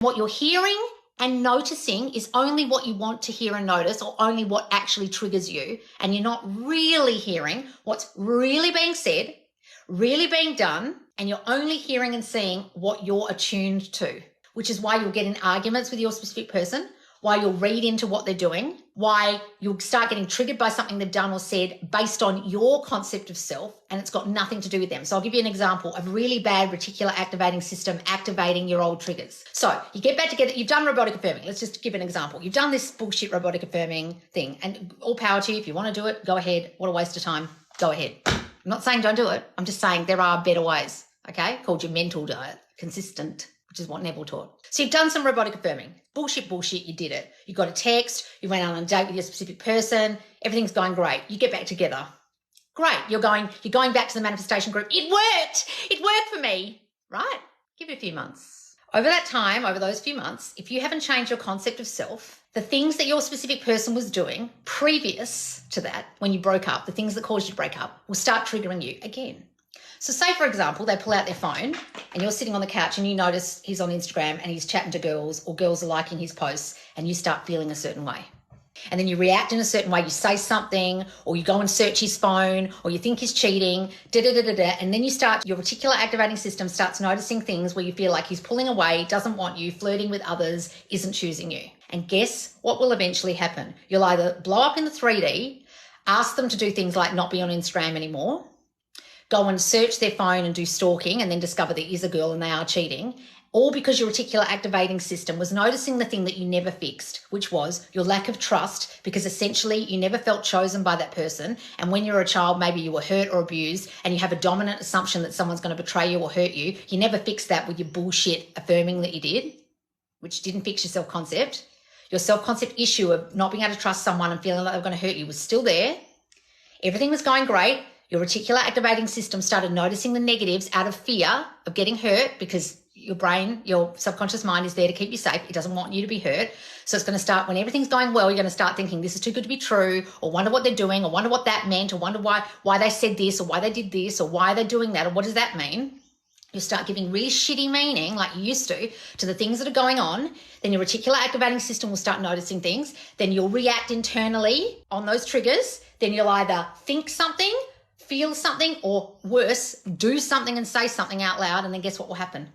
What you're hearing and noticing is only what you want to hear and notice, or only what actually triggers you. And you're not really hearing what's really being said, really being done, and you're only hearing and seeing what you're attuned to, which is why you'll get in arguments with your specific person, why you'll read into what they're doing, why you'll start getting triggered by something they've done or said based on your concept of self, and it's got nothing to do with them. So I'll give you an example of really bad reticular activating system activating your old triggers. So you get back together, you've done robotic affirming. Let's just give an example. You've done this bullshit robotic affirming thing, and all power to you. If you want to do it, go ahead. What a waste of time. Go ahead. I'm not saying don't do it. I'm just saying there are better ways, okay? Called your mental diet, consistent, which is what Neville taught. So you've done some robotic affirming. Bullshit, you did it. You got a text, you went out on a date with your specific person, everything's going great. You get back together. Great, you're going back to the manifestation group. It worked for me, right? Give it a few months. Over that time, over those few months, if you haven't changed your concept of self, the things that your specific person was doing previous to that, when you broke up, the things that caused you to break up, will start triggering you again. So say, for example, they pull out their phone and you're sitting on the couch and you notice he's on Instagram and he's chatting to girls, or girls are liking his posts, and you start feeling a certain way. And then you react in a certain way. You say something, or you go and search his phone, or you think he's cheating, and then your reticular activating system starts noticing things where you feel like he's pulling away, doesn't want you, flirting with others, isn't choosing you. And guess what will eventually happen? You'll either blow up in the 3D, ask them to do things like not be on Instagram anymore, go and search their phone and do stalking, and then discover there is a girl and they are cheating, all because your reticular activating system was noticing the thing that you never fixed, which was your lack of trust, because essentially you never felt chosen by that person. And when you're a child, maybe you were hurt or abused, and you have a dominant assumption that someone's going to betray you or hurt you. You never fixed that with your bullshit affirming that you did, which didn't fix your self-concept. Your self-concept issue of not being able to trust someone and feeling like they're going to hurt you was still there. Everything was going great. Your reticular activating system started noticing the negatives out of fear of getting hurt, because your brain, your subconscious mind, is there to keep you safe. It doesn't want you to be hurt. So it's going to start, when everything's going well, you're going to start thinking this is too good to be true, or wonder what they're doing, or wonder what that meant, or wonder why they said this, or why they did this, or why they're doing that, or what does that mean? You'll start giving really shitty meaning, like you used to the things that are going on. Then your reticular activating system will start noticing things. Then you'll react internally on those triggers. Then you'll either think something, feel something, or worse, do something and say something out loud, and then guess what will happen?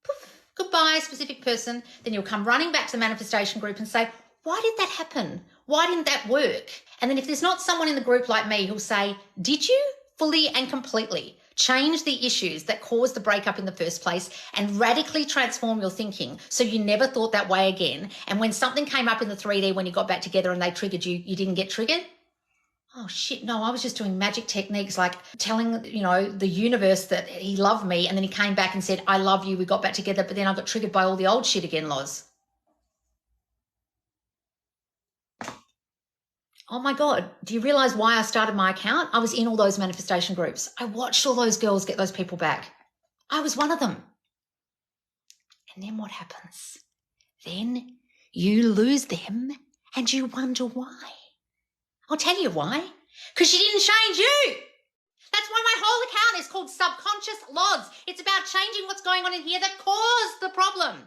Poof, goodbye, specific person. Then you'll come running back to the manifestation group and say, why did that happen? Why didn't that work? And then if there's not someone in the group like me who'll say, did you fully and completely change the issues that caused the breakup in the first place and radically transform your thinking so you never thought that way again? And when something came up in the 3D when you got back together and they triggered you, you didn't get triggered? Oh shit, no, I was just doing magic techniques, like telling, the universe that he loved me, and then he came back and said, I love you, we got back together, but then I got triggered by all the old shit again, Loz. Oh my God, do you realize why I started my account? I was in all those manifestation groups. I watched all those girls get those people back. I was one of them. And then what happens? Then you lose them and you wonder why. I'll tell you why. Because you didn't change you. That's why my whole account is called Subconscious Loz. It's about changing what's going on in here that caused the problem.